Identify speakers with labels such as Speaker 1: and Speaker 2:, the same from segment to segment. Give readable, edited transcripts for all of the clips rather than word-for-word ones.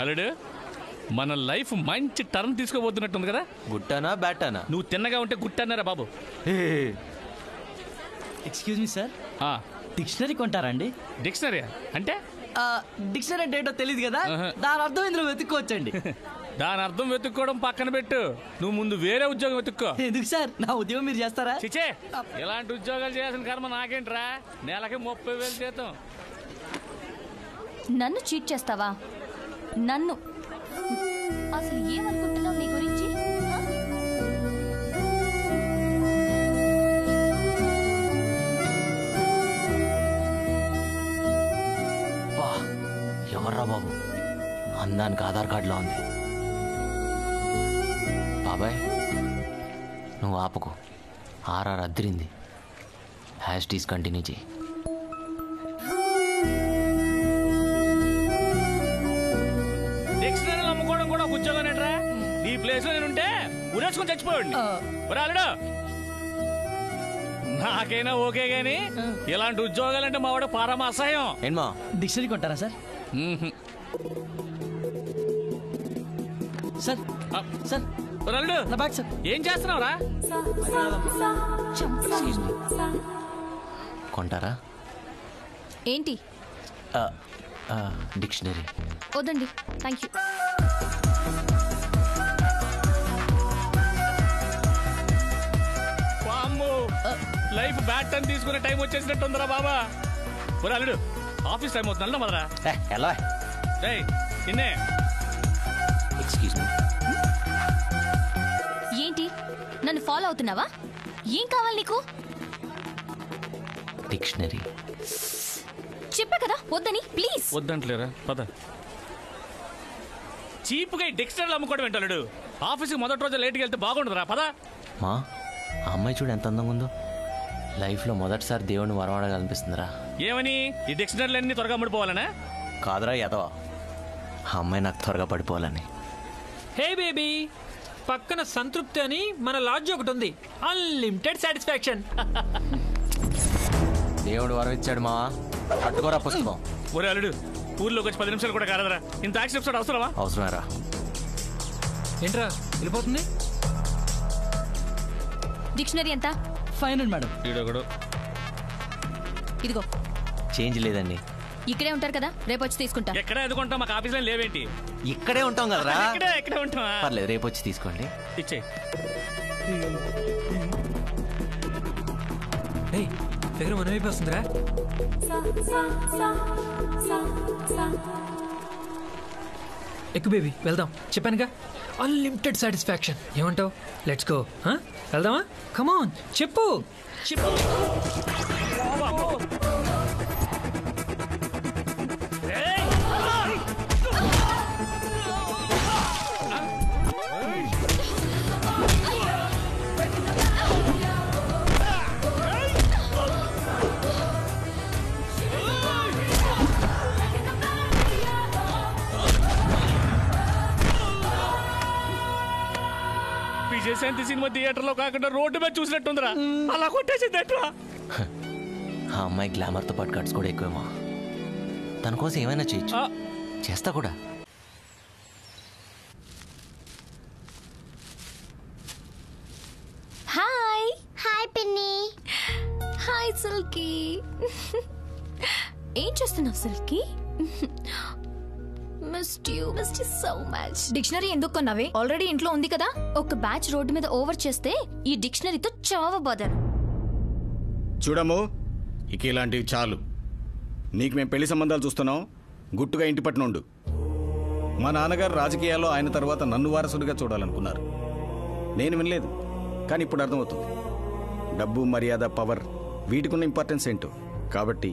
Speaker 1: అల్లుడు మన లైఫ్ మంచి టర్న్ తీసుకోబోతున్నట్టుంది కదా.
Speaker 2: గుట్టానా బ్యాటానా?
Speaker 1: నువ్వు తిన్నగా ఉంటే గుట్టన్నారా బాబు.
Speaker 3: ఎక్స్క్యూజ్ మీ సార్, డిక్షనరీ కొంటారా అండి?
Speaker 1: డిక్షనరీ అంటే?
Speaker 3: డిక్షనరీ అంటే ఏంటో తెలియదు కదా, దాని అర్థం ఇందులో వెతుక్కోవచ్చండి.
Speaker 1: దాని అర్థం వెతుక్కోవడం పక్కన పెట్టు, నువ్వు ముందు వేరే ఉద్యోగం వెతుక్కో.
Speaker 3: ఎందుకు సార్, నా ఉద్యోగం మీరు చేస్తారా?
Speaker 1: చిచే, ఇలాంటి ఉద్యోగాలు చేయాల్సిన కర్మ నాకేంట్రా, నెలకి 30,000 జీతం.
Speaker 4: నన్ను చీట్ చేస్తావా? నన్ను అసలు ఏమనుకుంటున్నావు నీ గురించి?
Speaker 2: ఎవర్రా బాబు, అందానికి ఆధార్ కార్డులో ఉంది. బాబాయ్ నువ్వు ఆపకు, ఆర్ఆర్ అద్దరింది. హ్యాష్ కంటిన్యూ చేయి.
Speaker 1: డిక్షనరీలు అమ్ముకోవడం కూడా ఒక ఉద్యోగం ఏంట్రా? నీ ప్లేస్ లో నేనుంటే ఉరేసుకొని చచ్చిపోయాడు. అల్లుడు నాకైనా ఓకే గాని ఇలాంటి ఉద్యోగాలంటే మా వాడు పరమ అసహ్యం.
Speaker 2: ఏంమా
Speaker 3: డిక్షనరీ కొంటారా సార్? సార్ సార్
Speaker 1: అల్లుడు
Speaker 3: నా బ్యాగ్ సార్.
Speaker 1: ఏం చేస్తున్నావురా?
Speaker 2: కొంటారా?
Speaker 4: ఏంటి?
Speaker 2: డిక్షనరీ
Speaker 4: వద్దండి, thank you.
Speaker 1: Life bad turn తీసుకునే టైం వచ్చేసినట్టుందిరా బాబా. అల్లుడు ఆఫీస్ టైం అవుతుంది, మదరా.
Speaker 2: ఎలా
Speaker 1: నిన్నే.
Speaker 2: Excuse me.
Speaker 4: ఏంటి నన్ను ఫాలో అవుతున్నావా? ఏం కావాలి నీకు?
Speaker 2: డిక్షనరీ.
Speaker 4: చెప్పా కదా వద్దని, ప్లీజ్.
Speaker 1: వద్దంటలేరా, పద. చీప్గా ఈ డిక్షనరీలు అమ్ముకోవడం ఏంటల్లుడు? ఆఫీస్కి మొదటి రోజు లేట్కి వెళ్తే బాగుండదురా, పద.
Speaker 2: మా ఆ అమ్మాయి చూడు ఎంత అందంగా ఉందో. లైఫ్లో మొదటిసారి దేవుడిని వరవాడగలనిపిస్తుందిరా.
Speaker 1: ఏమని? ఈ డిక్షనరీలు అన్ని త్వరగా అమ్ముడిపోవాలనా?
Speaker 2: కాదురా ఎదవా, ఆ అమ్మాయి నాకు త్వరగా పడిపోవాలని.
Speaker 5: హే బేబీ, పక్కన సంతృప్తి అని మన లాడ్జ్ ఒకటి ఉంది, అన్లిమిటెడ్ సాటిస్ఫాక్షన్.
Speaker 2: దేవుడు వరం ఇచ్చాడు మా, పట్టుకోరా పుస్తకం.
Speaker 1: ఒరే అల్లుడు, ఊర్లోకి వచ్చి 10 నిమిషాలు కూడా కాదరా, ఇంత యాక్షన్ ఎపిసోడ్ అవసరమా?
Speaker 2: అవసరమేరా.
Speaker 5: ఏంట్రా వెళ్ళిపోతుంది?
Speaker 4: డిక్షనరీ ఎంత?
Speaker 3: 500 మేడం.
Speaker 4: ఇదిగో.
Speaker 2: చేంజ్ లేదండి.
Speaker 4: ఇక్కడే ఉంటారు కదా, రేపు వచ్చి తీసుకుంటా.
Speaker 1: ఎక్కడ ఎదుకుంటాం, మాకు ఆఫీస్లో లేవేంటి?
Speaker 2: ఇక్కడే ఉంటాం కదరా.
Speaker 1: ఇక్కడే ఉంటాం.
Speaker 2: పర్లేదు, రేపు వచ్చి తీసుకోండి.
Speaker 1: ఇచ్చే.
Speaker 5: దగ్గర మన వైపు వస్తుందిరా. ఎక్కు బేబీ, వెళ్దాం. చెప్పానుగా అన్లిమిటెడ్ సాటిస్ఫాక్షన్. ఏమంటావు? Let's go. వెళ్దామా? కమాన్, చెప్పు చెప్పు.
Speaker 1: విజయశాంతి సినిమా థియేటర్ లో కాకుండా రోడ్డు మీద చూసినట్టుందిరా, అలా కొట్టేసిందట్రా.
Speaker 2: ఆ అమ్మాయి గ్లామర్ తో పాటు కట్స్ కూడా ఎక్కువేమా. తన కోసం ఏమైనా చేయొచ్చు, చేస్తా కూడా.
Speaker 4: హాయ్.
Speaker 6: హాయ్ పిన్ని.
Speaker 4: Hi silky. ఏం చేస్తున్నావు silky? Missed you so much. Dictionary ఎందుకు కొన్నావే? ఆల్రెడీ ఇంట్లో ఉంది కదా. ఒక బ్యాచ్ రోడ్డు మీద ఓవర్ చేస్తే ఈ డిక్షనరీతో చావబోదాను.
Speaker 7: చూడము, ఇక ఇలాంటివి చాలు. నీకు మేము పెళ్లి సంబంధాలు చూస్తున్నాం, గుట్టుగా ఇంటి పట్టునుండు. మా నాన్నగారు రాజకీయాల్లో ఆయన తర్వాత నన్ను వారసుడిగా చూడాలనుకున్నారు. నేను వినలేదు, కానీ ఇప్పుడు అర్థమవుతుంది. డబ్బు, మర్యాద, పవర్, వీటికున్న ఇంపార్టెన్స్ ఏంటో. కాబట్టి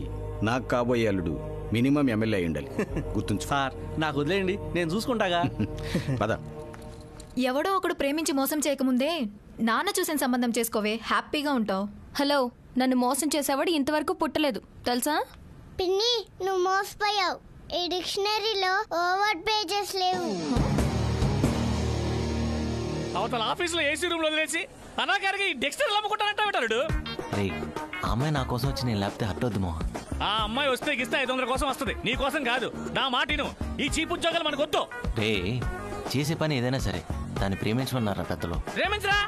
Speaker 7: నాకు కాబోయే అల్లుడు మినిమం ఎమ్మెల్యే అయి ఉండాలి. గుర్తుంచు.
Speaker 3: సార్ నాకు వదిలేయండి, నేను చూసుకుంటాగా.
Speaker 7: పద.
Speaker 8: ఎవడో ఒకడు ప్రేమించి మోసం చేయకముందే నాన్న చూసిన సంబంధం చేసుకోవే, హ్యాపీగా ఉంటావు.
Speaker 4: హలో, నన్ను మోసం చేసేవాడు ఇంతవరకు పుట్టలేదు తెలుసా?
Speaker 6: పిన్ని, నువ్వు మోసపోయావు. ఈ డిక్షనరీలో ఓవర్ పేజెస్ లేవు.
Speaker 1: అవతల ఆఫీస్ లో ఏసీ రూమ్ లో వదిలేసి అనాకారికి డిక్షనరీలు అమ్ముకుంటానంటాడు.
Speaker 2: రే ఆ అమ్మాయి నా కోసం వచ్చి నేను లేకపోతే హర్ట్ వద్దు మోహన్.
Speaker 1: ఆ అమ్మాయి వస్తే గిస్తే 500 కోసం వస్తుంది, నీ కోసం కాదు. నా మాటిను, ఈ చీపు ఉద్యోగాలు మనకు వద్దు.
Speaker 2: రే చేసే పని ఏదైనా సరే దాన్ని ప్రేమించమన్నారా పెద్దలు.
Speaker 1: ప్రేమించరా,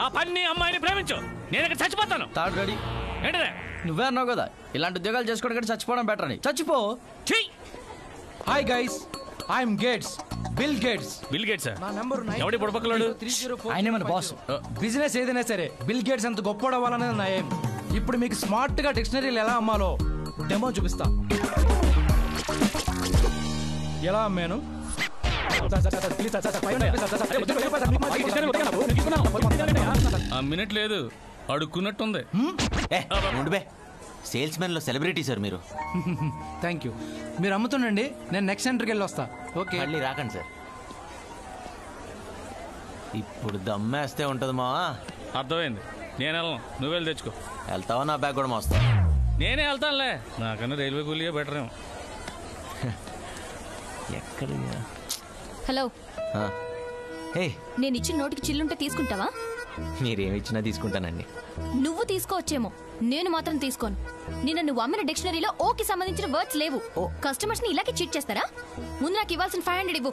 Speaker 1: ఆ పని అమ్మాయిని ప్రేమించు, నేను ఇక్కడ చచ్చిపోతాను.
Speaker 3: తాడు రెడీ.
Speaker 1: ఏంటదే
Speaker 3: నువ్వే అన్నావు కదా ఇలాంటి ఉద్యోగాలు చేసుకోవడం కంటే చచ్చిపోవడం బెటర్ అని. చచ్చిపో.
Speaker 9: Hi guys, I'm gates, bill gates.
Speaker 1: Bill gates
Speaker 9: నా నంబర్
Speaker 1: ఎవడి బుడపక్కలాడు?
Speaker 9: ఆయనే మన బాస్. బిజినెస్ ఏదైనా సరే బిల్ గేట్స్ అంత గొప్పవాలనేది నా ఏం. ఇప్పుడు మీకు స్మార్ట్ గా డిక్షనరీలు ఎలా అమ్మాలో డెమో చూపిస్తా. ఎలా అమ్మాను?
Speaker 1: మినిట్ లేదు, అడుక్కున్నట్టుంది.
Speaker 2: సేల్స్ మెన్ లో సెలబ్రిటీ సార్ మీరు.
Speaker 9: Thank you. మీరు అమ్ముతుండండి, నేను నెక్స్ట్ సెంటర్కి వెళ్ళి వస్తా. ఓకే
Speaker 2: మళ్ళీ రాకండి సార్. ఇప్పుడు దమ్మేస్తే ఉంటుంది మావా.
Speaker 1: అర్థమైంది, నేను వెళ్ళను, నువ్వు వెళ్ళి తెచ్చుకో.
Speaker 2: వెళ్తావా? నా బ్యాగ్ కూడా మోస్తా.
Speaker 1: నేనే వెళ్తానులే, నాకన్నా రైల్వే కూలీయే బెటర్ ఏమో.
Speaker 2: ఎక్కడ?
Speaker 4: హలో,
Speaker 2: హే
Speaker 4: నేను ఇచ్చిన నోటికి చిల్లుంటే తీసుకుంటావా?
Speaker 2: మీరేమిచ్చినా తీసుకుంటానండి.
Speaker 4: నువ్వు తీసుకోవచ్చేమో, నేను మాత్రం తీసుకోను. నిన్న నువ్వు అమ్మిన డిక్షనరీలో ఓకి సంబంధించిన వర్డ్స్ లేవు. కస్టమర్స్ ని ఇలాగే చీట్ చేస్తారా? ముందు నాకు ఇవ్వాల్సిన 500 ఇవ్వు.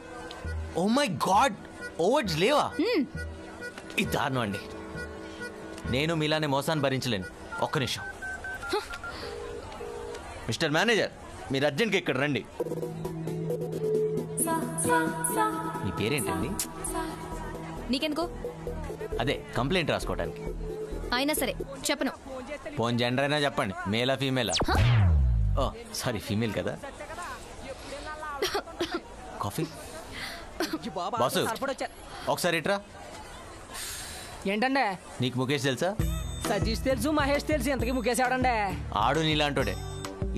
Speaker 2: ఓ మై గాడ్, ఓవర్డ్స్ లేవా? ఇది దారుణం అండి. నేను మీలానే మోసాన్ని భరించలేను. ఒక్క నిమిషం. మిస్టర్ మేనేజర్, మీరు అర్జెంట్గా ఇక్కడ రండి. మీ పేరేంటండి?
Speaker 4: నీకెందుకు?
Speaker 2: అదే కంప్లైంట్ రాసుకోవడానికి.
Speaker 4: అయినా సరే చెప్పను.
Speaker 2: ఫోన్ జెండర్ అయినా చెప్పండి, మేలా ఫీమేలా? ఓ సారీ, ఫీమేల్ కదా. కాఫీ బాసు, ఒకసారి ఇట్రా.
Speaker 10: ఏంటండే?
Speaker 2: నీకు ముఖేష్ తెలుసా?
Speaker 10: సతీష్ తెలుసు, మహేష్ తెలుసు, ఎంతకీ ముఖేష్ ఎవడండే?
Speaker 2: ఆడు నీలాంటోడే.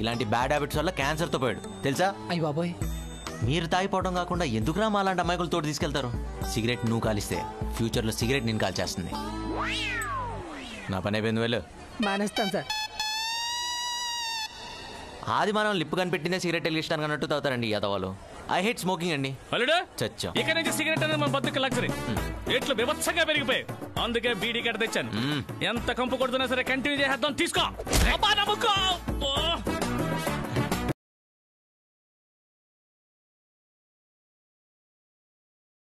Speaker 2: ఇలాంటి బ్యాడ్ హ్యాబిట్స్ వల్ల క్యాన్సర్తో పోయాడు తెలుసా?
Speaker 10: అయ్య బాబోయ్.
Speaker 2: మీరు తాగిపోవడం కాకుండా ఎందుకురా మా అలాంటి అమ్మాయిలు తోడు తీసుకెళ్తారు? సిగరెట్ నువ్వు కాలిస్తే ఫ్యూచర్లో సిగరెట్ నేను కాల్చేస్తుంది. నా పని అయిపోయింది, వెళ్ళు.
Speaker 10: మానేస్తాను సార్.
Speaker 2: ఆది మనం లిప్ కనిపెట్టిందే సిగరెట్ వెలిగిస్తాను అన్నట్టు తాగుతారండి యాదవాలు. ఐ హేట్ స్మోకింగ్ అండి. చచ్చా,
Speaker 1: ఇక్కడ నుంచి సిగరెట్ అనేది మన బతుకు లగ్జరీ. రేట్లు బీభత్సంగా పెరిగిపోయాయి, అందుకే బీడీ కట్ట తెచ్చాను. ఎంత కంపు కొడుతున్నా సరే కంటిన్యూ చేద్దాం. తీసుకో.